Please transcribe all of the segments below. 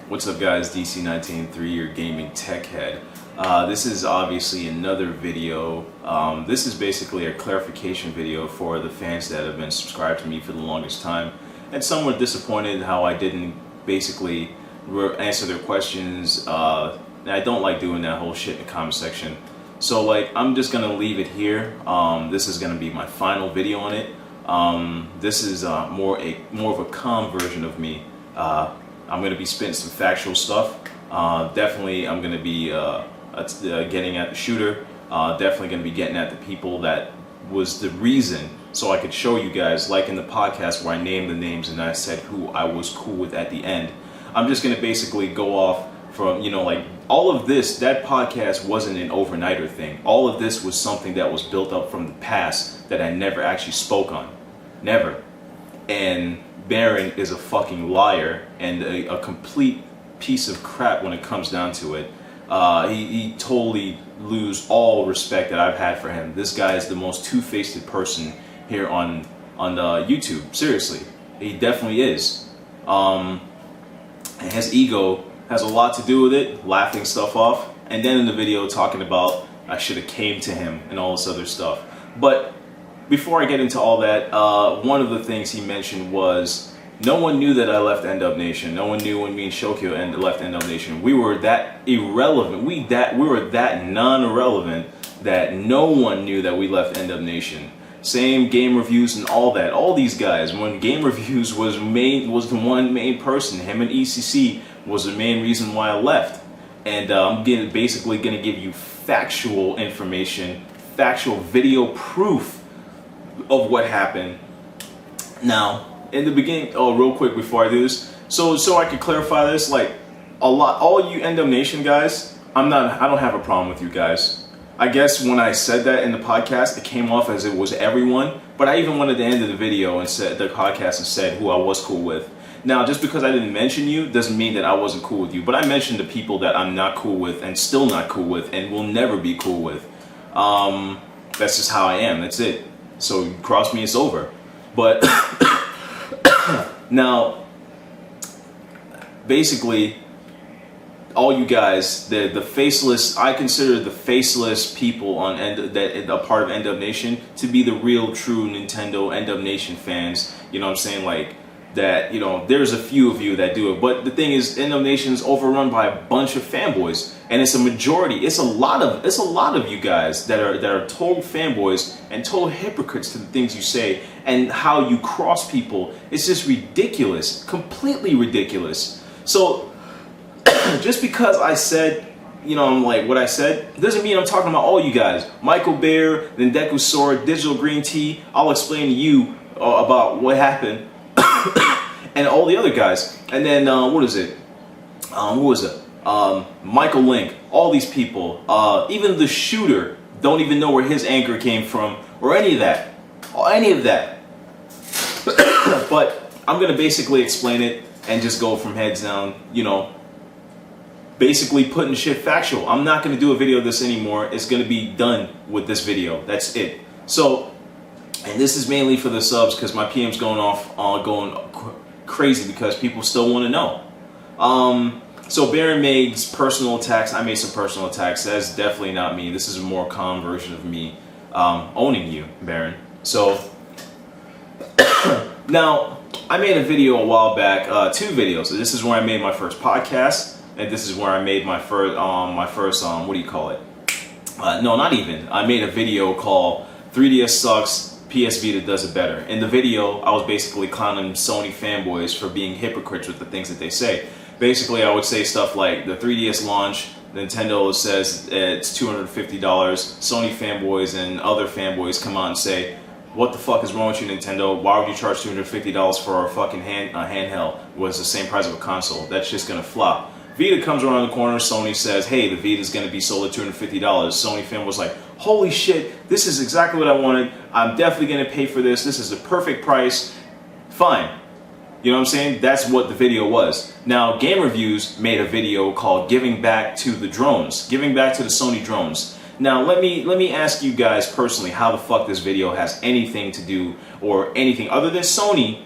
What's up guys, DC19, 3-year gaming tech head. This is obviously another video. This is basically a clarification video for the fans that have been subscribed to me for the longest time. And some were disappointed how I didn't basically answer their questions. I don't like doing that whole shit in the comment section. So like, I'm just gonna leave it here. This is gonna be my final video on it. This is more of a calm version of me. I'm going to be spitting some factual stuff. Definitely I'm going to be getting at the shooter. Definitely going to be getting at the people that was the reason, so I could show you guys, like in the podcast where I named the names and I said who I was cool with at the end. I'm just going to basically go off from, you know, like all of this, that podcast wasn't an overnighter thing. All of this was something that was built up from the past that I never actually spoke on. Never. And Baron is a fucking liar and a complete piece of crap when it comes down to it. He totally lose all respect that I've had for him. This guy is the most two-faced person here on YouTube. Seriously, he definitely is. And his ego has a lot to do with it, laughing stuff off, and then in the video talking about I should have came to him and all this other stuff. But before I get into all that, one of the things he mentioned was no one knew that I left Endom Nation. No one knew when me and Shokyo left Endom Nation. We were that irrelevant. We were that non-irrelevant that no one knew that we left Endom Nation. Same Game Reviews and all that. All these guys, when Game Reviews was the one main person, him and ECC was the main reason why I left. And I'm basically going to give you factual information, factual video proof of what happened. Now, in the beginning, real quick before I do this, so I could clarify this, like all you Endom Nation guys, I don't have a problem with you guys. I guess when I said that in the podcast, it came off as it was everyone, but I even went at the end of the video and said the podcast and said who I was cool with. Now, just because I didn't mention you doesn't mean that I wasn't cool with you, but I mentioned the people that I'm not cool with and still not cool with and will never be cool with. That's just how I am. That's it. So you cross me, it's over. But now, basically, all you guys, the faceless, I consider the faceless people on that are part of Endom Nation to be the real, true Nintendo Endom Nation fans. You know what I'm saying? Like that. You know, there's a few of you that do it, but the thing is, Endom Nation is overrun by a bunch of fanboys. And it's a majority. It's a lot of you guys that are total fanboys and total hypocrites to the things you say and how you cross people. It's just ridiculous, completely ridiculous. So just because I said, you know, I'm like what I said, doesn't mean I'm talking about all you guys. Michael Bear, then Deku Sword, Digital Green Tea. I'll explain to you about what happened and all the other guys. And then what is it? Who was it? Michael Link, all these people, even the shooter, don't even know where his anger came from, or any of that, But I'm gonna basically explain it and just go from heads down, you know, basically putting shit factual. I'm not gonna do a video of this anymore. It's gonna be done with this video. That's it. So, and this is mainly for the subs because my PM's going off, going crazy because people still want to know. So Baron made personal attacks. I made some personal attacks. That's definitely not me. This is a more calm version of me owning you, Baron. So now I made a video a while back, 2 videos. So this is where I made my first podcast, and this is where I made my first what do you call it? No, not even. I made a video called 3DS Sucks, PS Vita Does It Better. In the video, I was basically clowning Sony fanboys for being hypocrites with the things that they say. Basically, I would say stuff like the 3DS launch, Nintendo says it's $250, Sony fanboys and other fanboys come out and say, what the fuck is wrong with you, Nintendo? Why would you charge $250 for a fucking handheld when it's the same price of a console? That's just gonna flop. Vita comes around the corner, Sony says, hey, the Vita's gonna be sold at $250. Sony fanboys like, holy shit, this is exactly what I wanted. I'm definitely gonna pay for this. This is the perfect price. Fine. You know what I'm saying? That's what the video was. Now, Game Reviews made a video called Giving Back to the Drones. Giving Back to the Sony Drones. Now, let me ask you guys personally how the fuck this video has anything to do or anything other than Sony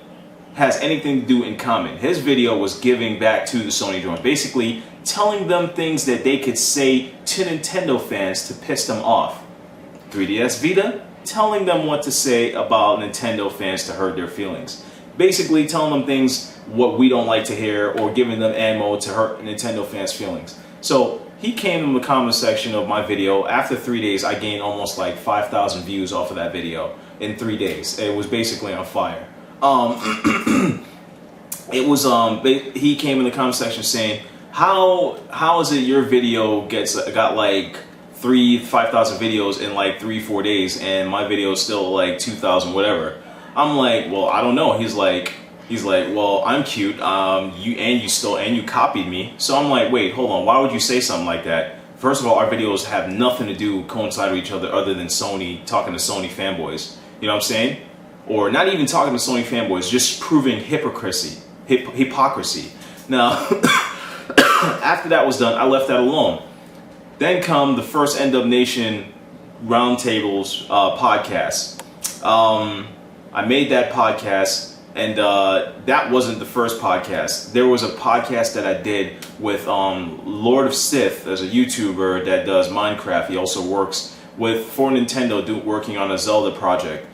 has anything to do in common. His video was giving back to the Sony drones, basically telling them things that they could say to Nintendo fans to piss them off. 3DS Vita, telling them what to say about Nintendo fans to hurt their feelings. Basically telling them things what we don't like to hear, or giving them ammo to hurt Nintendo fans' feelings. So he came in the comment section of my video. After 3 days, I gained almost like 5,000 views off of that video in 3 days. It was basically on fire. It was he came in the comment section saying, how is it your video got like 5,000 videos in like 3-4 days, and my video is still like 2,000 whatever. I'm like, well, I don't know. He's like, well, I'm cute. You copied me. So I'm like, wait, hold on. Why would you say something like that? First of all, our videos have nothing to do coincide with each other other than Sony talking to Sony fanboys. You know what I'm saying? Or not even talking to Sony fanboys, just proving hypocrisy. Now, after that was done, I left that alone. Then come the first Endom Nation Roundtables podcast. I made that podcast, and that wasn't the first podcast. There was a podcast that I did with Lord of Sith, as a YouTuber that does Minecraft. He also works for Nintendo, working on a Zelda project.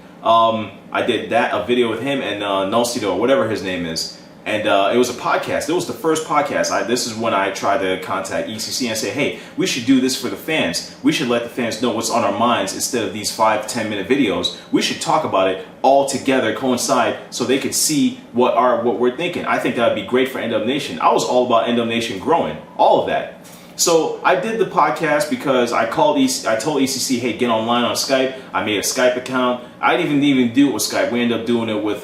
I did a video with him and Nulcido, whatever his name is. And it was a podcast. It was the first podcast. This is when I tried to contact ECC and say, hey, we should do this for the fans. We should let the fans know what's on our minds instead of these 5-10 minute videos. We should talk about it all together, coincide, so they could see what we're thinking. I think that would be great for Endom Nation. I was all about Endom Nation growing, all of that. So I did the podcast because I told ECC, hey, get online on Skype. I made a Skype account. I didn't even do it with Skype. We ended up doing it with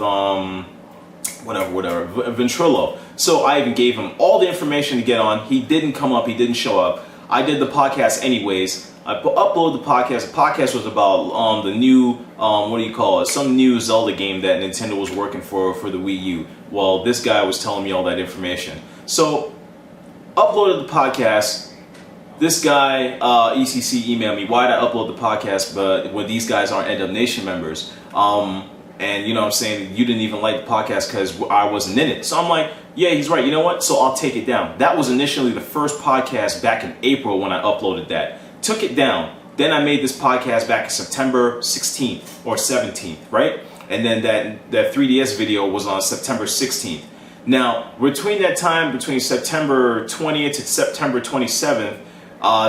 Ventrilo. So I even gave him all the information to get on. He didn't come up. He didn't show up. I did the podcast anyways. I uploaded the podcast. The podcast was about the new, some new Zelda game that Nintendo was working for the Wii U. Well, this guy was telling me all that information. So, uploaded the podcast. This guy, ECC, emailed me, why did I upload the podcast, but when these guys aren't Endom Nation members? And you know what I'm saying, you didn't even like the podcast because I wasn't in it. So I'm like, yeah, he's right. You know what? So I'll take it down. That was initially the first podcast back in April when I uploaded that. Took it down. Then I made this podcast back in September 16th or 17th, right? And then that 3DS video was on September 16th. Now, between that time, between September 20th to September 27th,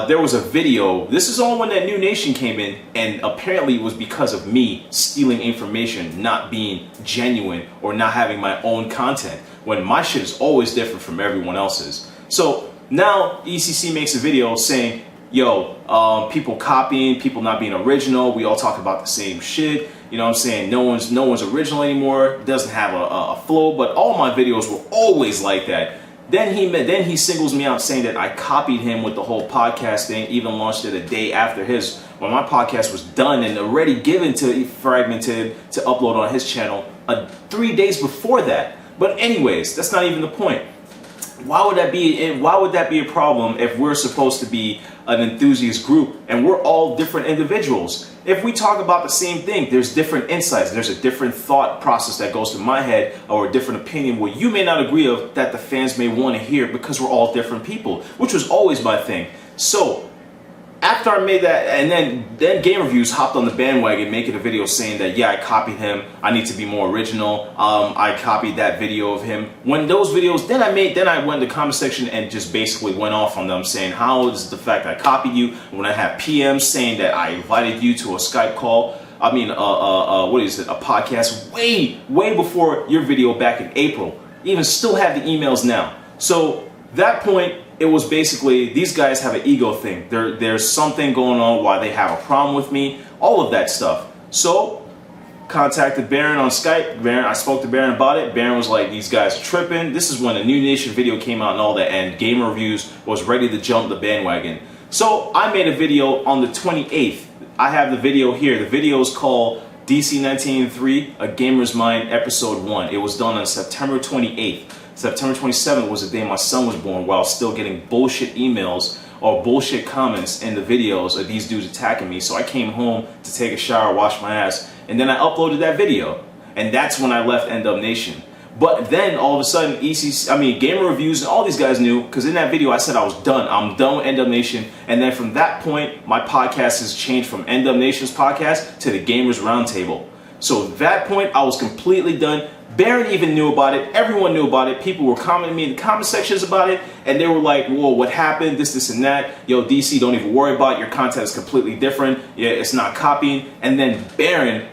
there was a video. This is all when that new nation came in, and apparently it was because of me stealing information, not being genuine, or not having my own content, when my shit is always different from everyone else's. So now ECC makes a video saying, yo, people copying, people not being original, we all talk about the same shit, you know what I'm saying, no one's original anymore, doesn't have a flow, but all my videos were always like that. Then he singles me out saying that I copied him with the whole podcast thing, even launched it a day after his, when my podcast was done and already given to Fragmented to upload on his channel 3 days before that. But anyways, that's not even the point. Why would that be a problem if we're supposed to be an enthusiast group and we're all different individuals? If we talk about the same thing, there's different insights, there's a different thought process that goes through my head, or a different opinion where you may not agree of that the fans may want to hear, because we're all different people, which was always my thing. So after I made that, and then Game Reviews hopped on the bandwagon making a video saying that, yeah, I copied him, I need to be more original, I copied that video of him. When those videos, then I went to the comment section and just basically went off on them saying, how is the fact I copied you when I have PMs saying that I invited you to a Skype call, a podcast way before your video back in April. Even still have the emails now. So that point, it was basically, these guys have an ego thing. There's something going on why they have a problem with me, all of that stuff. So, contacted Baron on Skype. I spoke to Baron about it. Baron was like, these guys are tripping. This is when the New Nation video came out and all that, and Game Reviews was ready to jump the bandwagon. So, I made a video on the 28th. I have the video here. The video is called DC 1903, A Gamer's Mind, Episode 1. It was done on September 28th. September 27th was the day my son was born, while still getting bullshit emails or bullshit comments in the videos of these dudes attacking me. So I came home to take a shower, wash my ass, and then I uploaded that video. And that's when I left Endom Nation. But then all of a sudden, Gamer Reviews and all these guys knew, because in that video I said I was done. I'm done with Endom Nation. And then from that point, my podcast has changed from Endom Nation's podcast to the Gamers Roundtable. So at that point, I was completely done. Baron even knew about it. Everyone knew about it. People were commenting me in the comment sections about it, and they were like, whoa, what happened? This, and that. Yo, DC, don't even worry about it. Your content is completely different. Yeah, it's not copying. And then Baron,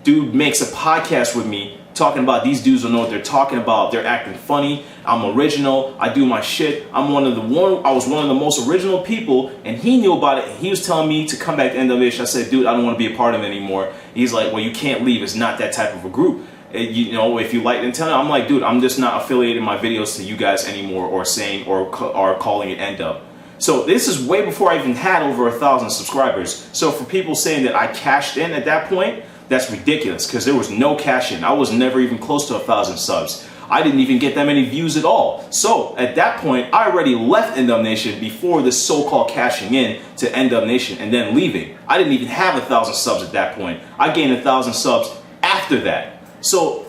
dude, makes a podcast with me talking about these dudes don't know what they're talking about. They're acting funny. I'm original. I do my shit. I was one of the most original people, and he knew about it. He was telling me to come back to Endom Nation. I said, dude, I don't want to be a part of it anymore. He's like, well, you can't leave. It's not that type of a group. You know, if you like Nintendo, I'm like, dude, I'm just not affiliating my videos to you guys anymore, or saying or calling it Endom. So this is way before I even had over 1,000 subscribers. So for people saying that I cashed in at that point, that's ridiculous, because there was no cash in. I was never even close to 1,000 subs. I didn't even get that many views at all. So at that point, I already left Endom Nation before this so-called cashing in to Endom Nation and then leaving. I didn't even have 1,000 subs at that point. I gained 1,000 subs after that. So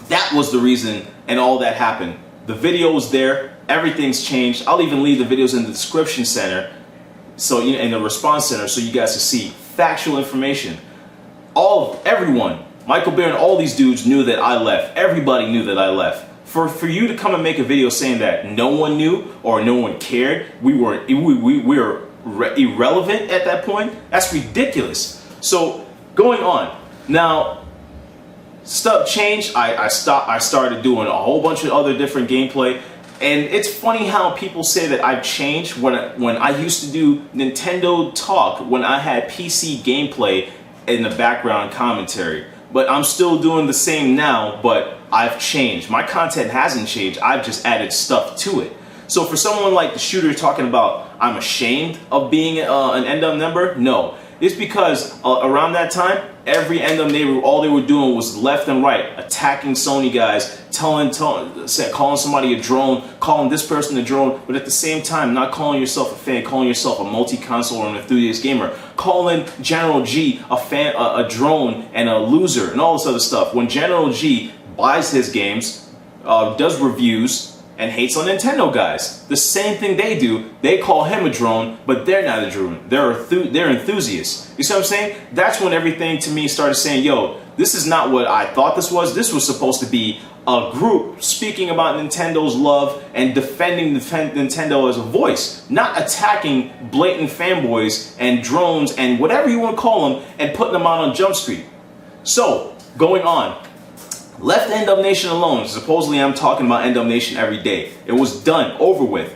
that was the reason, and all that happened. The video was there. Everything's changed. I'll even leave the videos in the description center, so in the response center, so you guys can see factual information. Everyone, Michael Baron, all these dudes knew that I left. Everybody knew that I left. For you to come and make a video saying that no one knew or no one cared, we were irrelevant at that point, that's ridiculous. So going on now. Stuff changed. I started doing a whole bunch of other different gameplay, and it's funny how people say that I've changed when I used to do Nintendo talk, when I had PC gameplay in the background commentary. But I'm still doing the same now, but I've changed. My content hasn't changed. I've just added stuff to it. So for someone like the shooter talking about I'm ashamed of being an Endom member, no. It's because around that time, every Endom neighbor, all they were doing was left and right, attacking Sony guys, calling somebody a drone, calling this person a drone, but at the same time, not calling yourself a fan, calling yourself a multi-console or an enthusiast gamer, calling General G a drone and a loser and all this other stuff. When General G buys his games, does reviews, and hates on Nintendo guys. The same thing they do. They call him a drone, but they're not a drone. They're enthusiasts. You see what I'm saying? That's when everything to me started saying, yo, this is not what I thought this was. This was supposed to be a group speaking about Nintendo's love and defending Nintendo as a voice, not attacking blatant fanboys and drones and whatever you want to call them and putting them out on Jump Street. So, going on. Left Endom Nation alone. Supposedly I'm talking about Endom Nation every day. It was done, over with.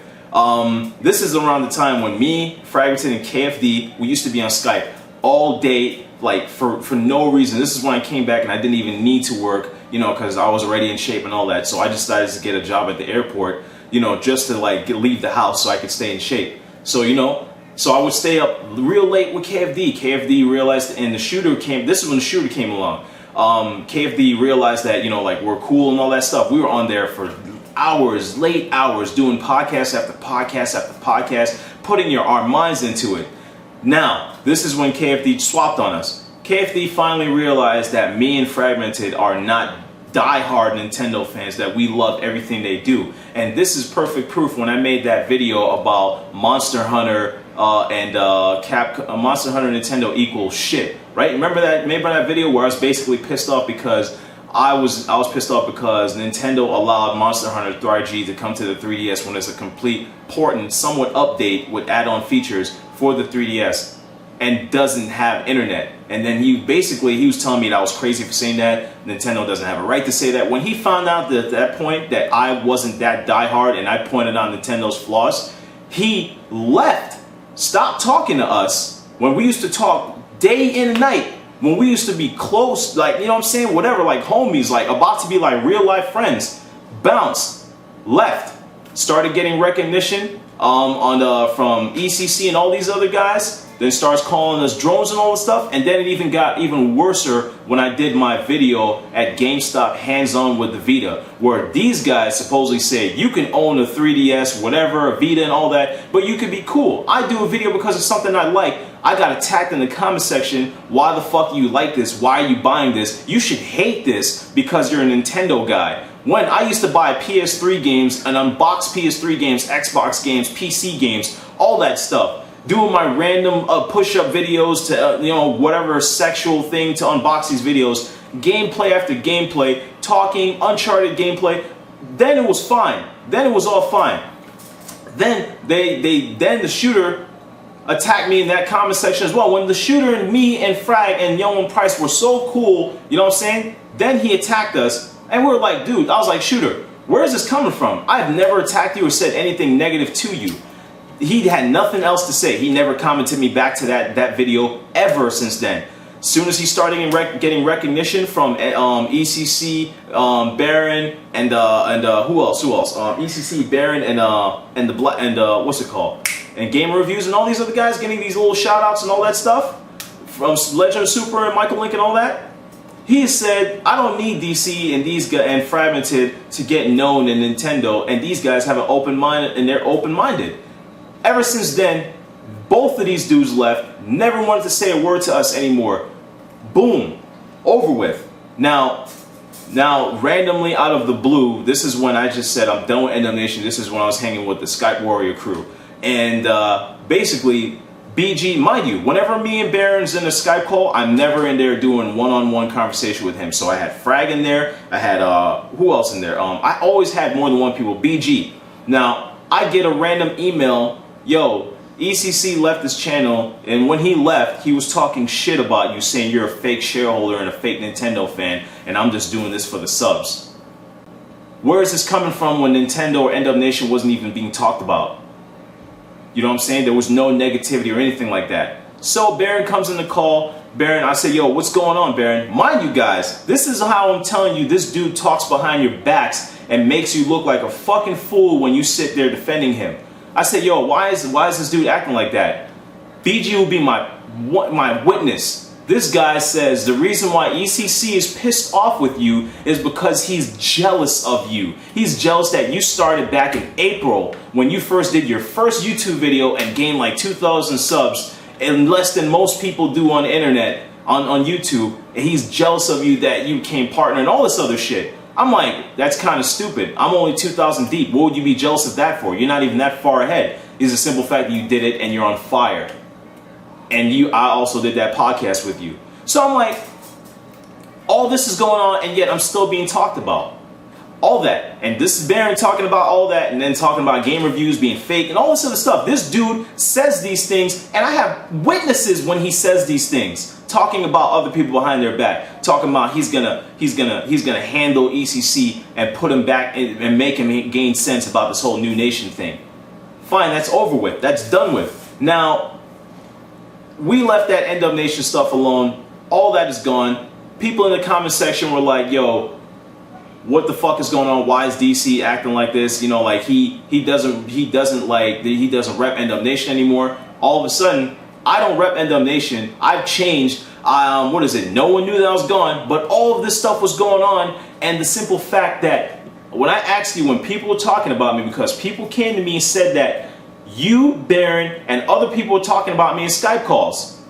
This is around the time when me, Fragmented, and KFD, we used to be on Skype all day, like for no reason. This is when I came back and I didn't even need to work, you know, because I was already in shape and all that. So I decided to get a job at the airport, you know, just to like leave the house so I could stay in shape. So, you know, so I would stay up real late with KFD. KFD realized, and the shooter came, this is when the shooter came along. KFD realized that, you know, like we're cool and all that stuff. We were on there for hours, late hours, doing podcast after podcast after podcast, putting our minds into it. Now, this is when KFD swapped on us. KFD finally realized that me and Fragmented are not die-hard Nintendo fans, that we love everything they do. And this is perfect proof when I made that video about Monster Hunter Monster Hunter Nintendo equals shit, right? Remember that video where I was basically pissed off because I was pissed off because Nintendo allowed Monster Hunter 3G to come to the 3DS when it's a complete port and somewhat update with add-on features for the 3DS and doesn't have internet. And then he was telling me that I was crazy for saying that. Nintendo doesn't have a right to say that. When he found out that at that point that I wasn't that diehard and I pointed out Nintendo's flaws, he left. Stopped talking to us when we used to talk day in and night, when we used to be close, like, you know what I'm saying, whatever, like homies, like about to be like real life friends. Bounced, left, started getting recognition from ECC and all these other guys. then starts calling us drones and all this stuff. And then it even got even worse when I did my video at GameStop hands-on with the Vita, where these guys supposedly say you can own a 3DS, whatever, a Vita and all that, but you could be cool. I do a video because it's something I like. I got attacked in the comment section. Why the fuck do you like this? Why are you buying this? You should hate this because you're a Nintendo guy. When I used to buy PS3 games and unbox PS3 games, Xbox games, PC games, all that stuff, doing my random push-up videos to, you know, whatever sexual thing to unbox these videos, gameplay after gameplay, talking, Uncharted gameplay, then it was fine. Then it was all fine. Then then the shooter attacked me in that comment section as well. When the shooter and me and Frag and Young Price were so cool, you know what I'm saying? Then he attacked us. And we were like, dude, I was like, shooter, where is this coming from? I've never attacked you or said anything negative to you. He had nothing else to say. He never commented me back to that video ever since then. As soon as he started getting recognition from ECC, Baron, and who else? ECC, Baron, and what's it called? And Gamer Reviews and all these other guys getting these little shout outs and all that stuff from Legend of Super and Michael Link and all that. He said, I don't need DC and these guys and Fragmented to get known in Nintendo, and these guys have an open mind and they're open-minded. Ever since then, both of these dudes left, never wanted to say a word to us anymore. Boom, over with. Now randomly out of the blue, this is when I just said I'm done with Endom Nation. This is when I was hanging with the Skype Warrior crew. And basically, BG, mind you, whenever me and Baron's in a Skype call, I'm never in there doing one-on-one conversation with him. So I had Frag in there, I had, who else in there? I always had more than one people, BG. Now, I get a random email, yo, ECC left this channel, and when he left, he was talking shit about you, saying you're a fake shareholder and a fake Nintendo fan, and I'm just doing this for the subs. Where is this coming from when Nintendo or Endom Nation wasn't even being talked about? You know what I'm saying? There was no negativity or anything like that. So Baron comes in the call. Baron, I say, yo, what's going on, Baron? Mind you guys, this is how I'm telling you this dude talks behind your backs and makes you look like a fucking fool when you sit there defending him. I said, yo, why is this dude acting like that? BG will be my witness. This guy says the reason why ECC is pissed off with you is because he's jealous of you. He's jealous that you started back in April when you first did your first YouTube video and gained like 2,000 subs and less than most people do on the internet, on YouTube. And he's jealous of you that you became partner and all this other shit. I'm like, that's kind of stupid. I'm only 2,000 deep. What would you be jealous of that for? You're not even that far ahead. It's a simple fact that you did it and you're on fire. And I also did that podcast with you. So I'm like, all this is going on and yet I'm still being talked about. All that. And this is Baron talking about all that and then talking about game reviews being fake and all this other stuff. This dude says these things and I have witnesses when he says these things. Talking about other people behind their back. Talking about he's gonna handle ECC and put him back and make him gain sense about this whole New Nation thing. Fine, that's over with. That's done with. Now, we left that Endom Nation stuff alone. All that is gone. People in the comment section were like, yo, what the fuck is going on? Why is DC acting like this? You know, like he doesn't rep Endom Nation anymore. All of a sudden, I don't rep Endom Nation. I've changed. What is it? No one knew that I was gone, but all of this stuff was going on. And the simple fact that when I asked you, when people were talking about me, because people came to me and said that you, Baron, and other people were talking about me in Skype calls.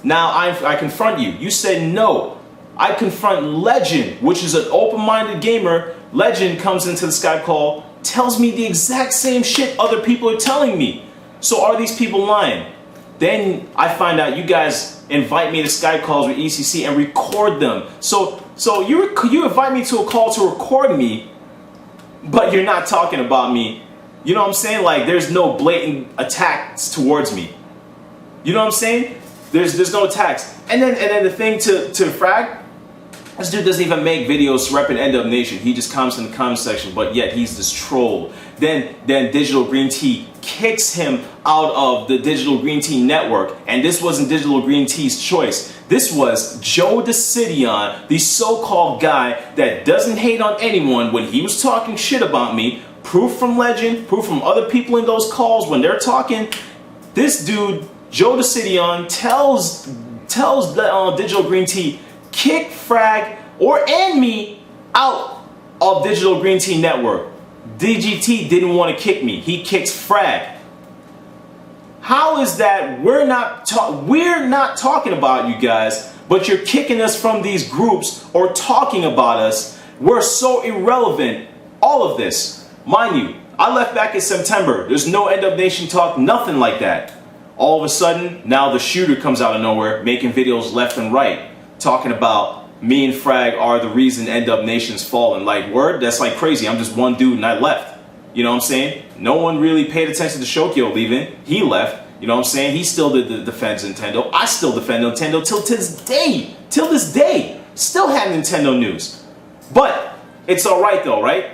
Now I confront you. You said no. I confront Legend, which is an open-minded gamer. Legend comes into the Skype call, tells me the exact same shit other people are telling me. So are these people lying? Then I find out you guys invite me to Skype calls with ECC and record them. So you invite me to a call to record me, but you're not talking about me. You know what I'm saying? Like, there's no blatant attacks towards me. You know what I'm saying? There's no attacks. And then the thing to Frag, this dude doesn't even make videos repping Endom Nation. He just comments in the comment section, but yet he's this troll. Then Digital Green Tea kicks him out of the Digital Green Tea network, and this wasn't Digital Green Tea's choice. This was Joe Decidion, the so-called guy that doesn't hate on anyone. When he was talking shit about me, proof from Legend, proof from other people in those calls when they're talking, this dude Joe Decidion tells the Digital Green Tea, kick Frag and me out of Digital Green Tea Network. DGT didn't want to kick me. He kicks Frag. How is that we're not talking about you guys, but you're kicking us from these groups or talking about us? We're so irrelevant. All of this. Mind you, I left back in September. There's no Endom Nation talk, nothing like that. All of a sudden, now the shooter comes out of nowhere, making videos left and right, talking about me and Frag are the reason Endom Nation's fallen. Like, word? That's like crazy. I'm just one dude and I left. You know what I'm saying? No one really paid attention to Shokyo leaving. He left. You know what I'm saying? He still defends Nintendo. I still defend Nintendo till this day. Till this day. Still have Nintendo news. But it's alright though, right?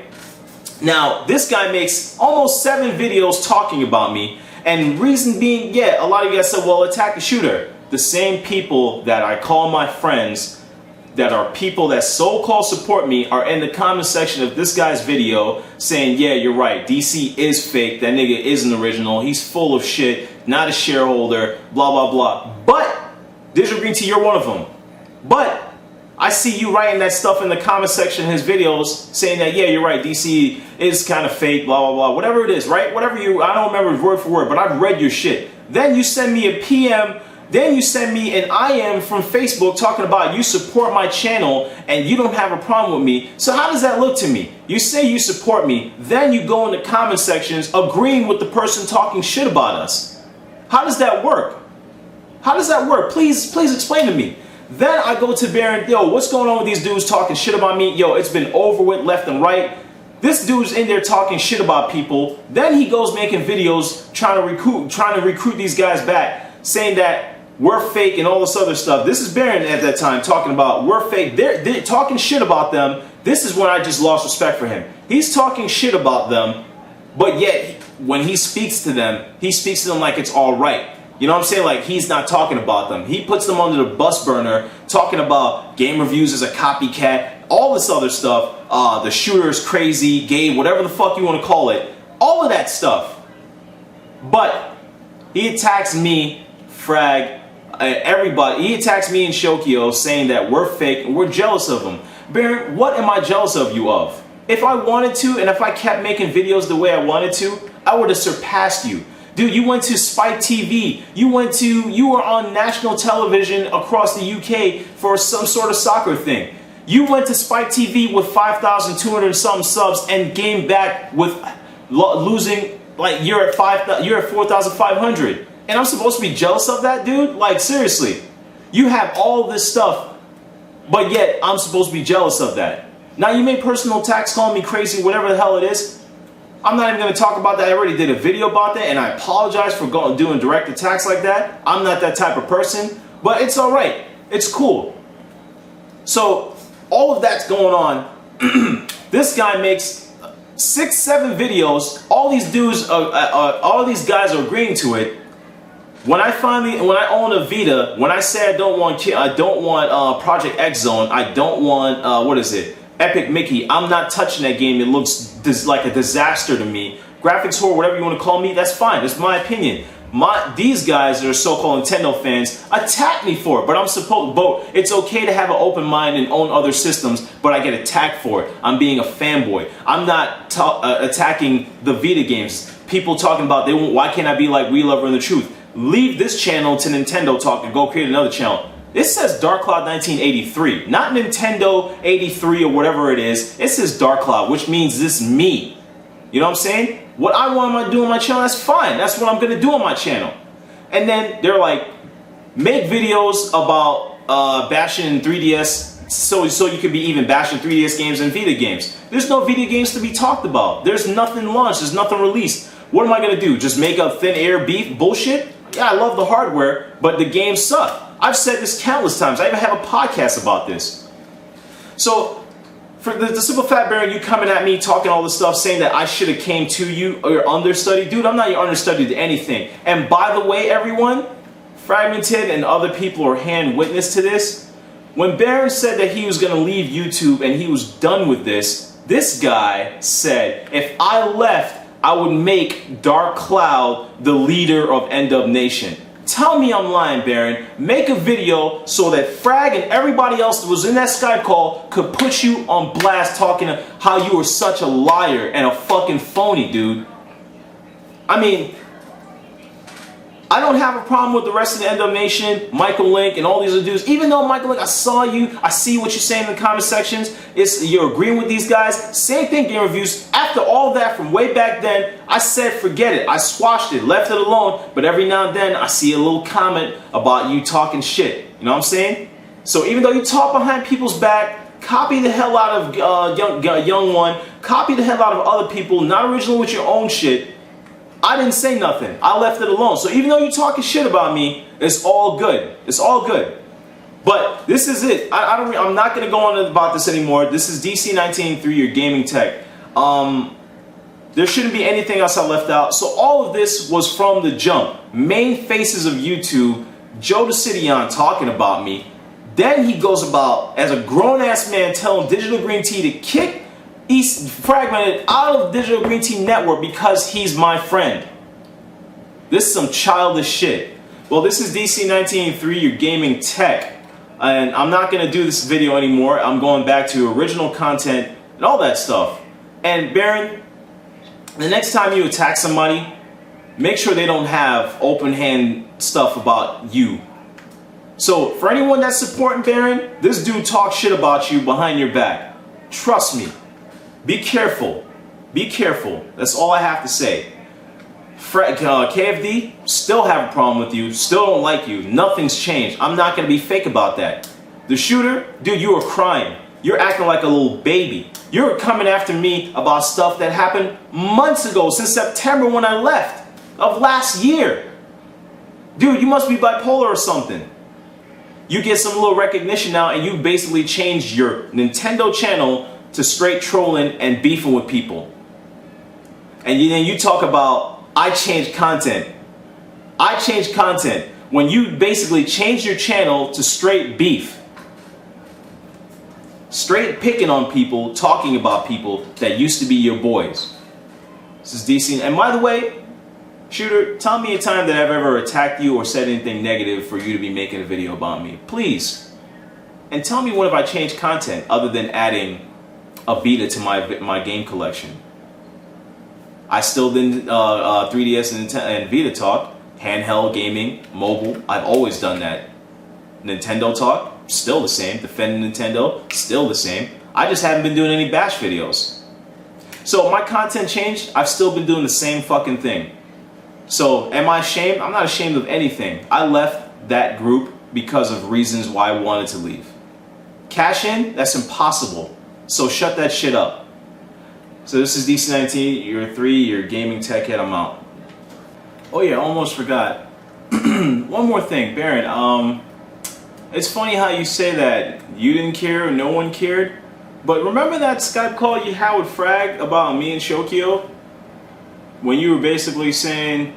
Now, this guy makes almost 7 videos talking about me. And reason being, yeah, a lot of you guys said, well, attack the shooter. The same people that I call my friends, that are people that so-called support me, are in the comment section of this guy's video saying, yeah, you're right, DC is fake, that nigga isn't original, he's full of shit, not a shareholder, blah, blah, blah. But, Digital Green Tea, you're one of them. But, I see you writing that stuff in the comment section of his videos saying that, yeah, you're right, DC is kind of fake, blah, blah, blah, whatever it is, right? Whatever I don't remember word for word, but I've read your shit. Then you send me a PM, then you send me an IM from Facebook talking about you support my channel and you don't have a problem with me. So how does that look to me? You say you support me, then you go in the comment sections agreeing with the person talking shit about us. How does that work? How does that work? Please explain to me. Then I go to Baron, yo, what's going on with these dudes talking shit about me? Yo, it's been over with left and right. This dude's in there talking shit about people. Then he goes making videos trying to recruit these guys back, saying that we're fake and all this other stuff. This is Baron at that time talking about we're fake. They're talking shit about them. This is when I just lost respect for him. He's talking shit about them, but yet when he speaks to them, he speaks to them like it's all right. You know what I'm saying? Like, he's not talking about them. He puts them under the bus burner, talking about game reviews as a copycat, all this other stuff, the shooter's crazy, gay, whatever the fuck you want to call it, all of that stuff. But he attacks me, Frag, everybody. He attacks me and Shokyo saying that we're fake and we're jealous of him. Baron, what am I jealous of you of? If I wanted to, and if I kept making videos the way I wanted to, I would have surpassed you. Dude, you went to Spike TV. You were on national television across the UK for some sort of soccer thing. You went to Spike TV with 5,200 something subs and came back with losing, like, you're at 4,500. And I'm supposed to be jealous of that, dude? Like, seriously. You have all this stuff, but yet I'm supposed to be jealous of that. Now, you made personal attacks, calling me crazy, whatever the hell it is. I'm not even going to talk about that. I already did a video about that, and I apologize for doing direct attacks like that. I'm not that type of person, but it's all right. It's cool. So, all of that's going on. This guy makes 6-7 videos. All these dudes, all these guys are agreeing to it. When I own a Vita, when I say I don't want Project X Zone, I don't want what is it? Epic Mickey, I'm not touching that game. It looks like a disaster to me. Graphics horror, whatever you want to call me, that's fine. That's my opinion. These guys that are so-called Nintendo fans attack me for it, but it's okay to have an open mind and own other systems, but I get attacked for it. I'm being a fanboy. I'm not attacking the Vita games. People talking about why can't I be like We Lover and the Truth? Leave this channel to Nintendo talk and go create another channel. This says Dark Cloud 1983, not Nintendo 83 or whatever it is. It says Dark Cloud, which means this me. You know what I'm saying? What I want to do on my channel, that's fine. That's what I'm going to do on my channel. And then they're like, make videos about bashing 3DS so you could be even bashing 3DS games and Vita games. There's no Vita games to be talked about. There's nothing launched. There's nothing released. What am I going to do? Just make up thin air beef bullshit? Yeah, I love the hardware, but the games suck. I've said this countless times. I even have a podcast about this. So, for the simple fact, Baron, you coming at me talking all this stuff, saying that I should have came to you or your understudy. Dude, I'm not your understudy to anything. And by the way, everyone, Fragmented and other people are hand witness to this. When Baron said that he was going to leave YouTube and he was done with this guy said, if I left, I would make Dark Cloud the leader of Endom Nation. Tell me I'm lying, Baron. Make a video so that Frag and everybody else that was in that Skype call could put you on blast talking to how you were such a liar and a fucking phony, dude. I mean, I don't have a problem with the rest of the Endom Nation, Michael Link, and all these other dudes. Even though, Michael Link, I saw you, I see what you're saying in the comment sections. You're agreeing with these guys. Same thing, Game Reviews. After all that from way back then, I said forget it. I squashed it, left it alone. But every now and then, I see a little comment about you talking shit. You know what I'm saying? So even though you talk behind people's back, copy the hell out of young one, copy the hell out of other people, not original with your own shit. I didn't say nothing. I left it alone. So even though you're talking shit about me, it's all good. It's all good. But this is it. I'm not going to go on about this anymore. This is DC19 through your gaming tech. There shouldn't be anything else I left out. So all of this was from the jump. Main faces of YouTube, Joe Decidion talking about me. Then he goes about, as a grown-ass man, telling Digital Green Tea to kick East Fragmented out of Digital Green Tea Network because he's my friend. This is some childish shit. Well, this is DC19 through your gaming tech. And I'm not going to do this video anymore. I'm going back to original content and all that stuff. And Baron, the next time you attack somebody, make sure they don't have open hand stuff about you. So for anyone that's supporting Baron, this dude talks shit about you behind your back. Trust me. Be careful. Be careful. That's all I have to say. KFD, still have a problem with you. Still don't like you. Nothing's changed. I'm not going to be fake about that. The shooter, dude, you were crying. You're acting like a little baby. You're coming after me about stuff that happened months ago, since September when I left of last year. Dude, you must be bipolar or something. You get some little recognition now and you basically changed your Nintendo channel to straight trolling and beefing with people. And then you talk about, I changed content. I changed content when you basically changed your channel to straight beef. Straight picking on people, talking about people that used to be your boys. This is DC. And by the way, shooter, tell me a time that I've ever attacked you or said anything negative for you to be making a video about me. Please. And tell me when have I changed content other than adding a Vita to my game collection. I still did 3DS and Vita talk, handheld gaming, mobile. I've always done that. Nintendo talk, still the same. Defending Nintendo, still the same. I just haven't been doing any bash videos. So my content changed. I've still been doing the same fucking thing. So am I ashamed? I'm not ashamed of anything. I left that group because of reasons why I wanted to leave. Cash in? That's impossible. So shut that shit up. So this is DC19, you're 3, you're gaming tech head, I'm out. Oh yeah, almost forgot. One more thing, Baron, it's funny how you say that you didn't care, no one cared, but remember that Skype call you had with Frag about me and Shokyo? When you were basically saying,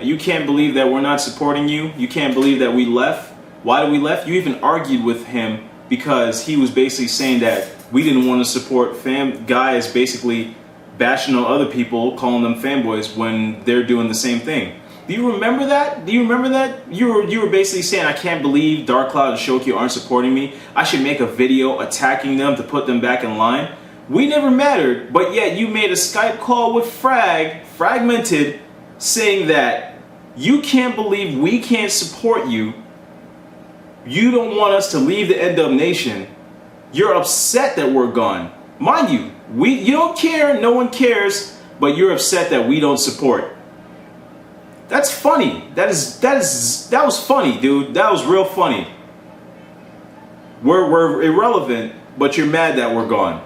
you can't believe that we're not supporting you, you can't believe that we left. Why did we left? You even argued with him because he was basically saying that we didn't want to support guys basically bashing on other people, calling them fanboys when they're doing the same thing. Do you remember that? Do you remember that? You were basically saying, I can't believe Dark Cloud and Shokyo aren't supporting me. I should make a video attacking them to put them back in line. We never mattered, but yet you made a Skype call with Fragmented, saying that you can't believe we can't support you. You don't want us to leave the Endom Nation. You're upset that we're gone. Mind you, you don't care, no one cares, but you're upset that we don't support. That's funny. That was funny, dude. That was real funny. We're irrelevant, but you're mad that we're gone.